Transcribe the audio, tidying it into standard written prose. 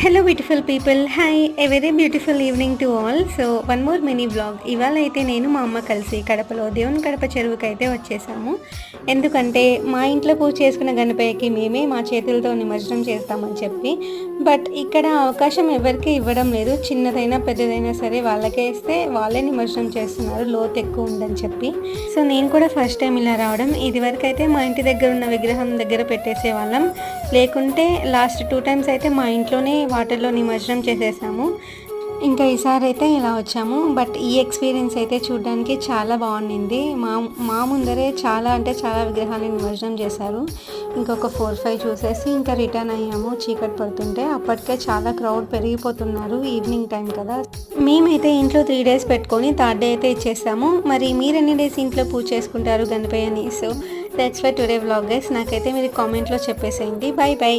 Hello beautiful people, hi, a very beautiful evening to all. So one more mini blog. ఇవాళ అయితే నేను మా అమ్మ కలిసి కడపలో దేవుని కడప చెరువుకి అయితే వచ్చేసాము. ఎందుకంటే మా ఇంట్లో పూజ చేసుకున్న గణపయ్యకి మేమే మా చేతులతో నిమజ్జనం చేస్తామని చెప్పి, బట్ ఇక్కడ అవకాశం ఎవరికి ఇవ్వడం లేదు. చిన్నదైనా పెద్దదైనా సరే వాళ్ళకే ఇస్తే వాళ్ళే నిమజ్జనం చేస్తున్నారు, లోతు ఎక్కువ ఉందని చెప్పి. సో నేను కూడా ఫస్ట్ టైం ఇలా రావడం. ఇదివరకు అయితే మా ఇంటి దగ్గర ఉన్న విగ్రహం దగ్గర పెట్టేసే వాళ్ళం, లేకుంటే లాస్ట్ 2 times అయితే మా ఇంట్లోనే వాటర్లో నిమజ్జనం చేసేసాము. ఇంకా ఈసారి అయితే ఇలా వచ్చాము. బట్ ఈ ఎక్స్పీరియన్స్ అయితే చూడడానికి చాలా బాగుండింది. మా ముందరే చాలా విగ్రహాన్ని నిమజ్జనం చేశారు. ఇంకొక 4-5 చూసేసి ఇంకా రిటర్న్ అయ్యాము. చీకటి పడుతుంటే అప్పటికే చాలా క్రౌడ్ పెరిగిపోతున్నారు, ఈవినింగ్ టైం కదా. మేమైతే ఇంట్లో 3 days పెట్టుకొని 3rd day అయితే ఇచ్చేసాము. మరి మీరు ఎన్ని డేస్ ఇంట్లో పూజ చేసుకుంటారు గణపయ్యని? So that's for today vlog guys. నాకైతే మీరు కామెంట్లో చెప్పేసేయండి. Bye by.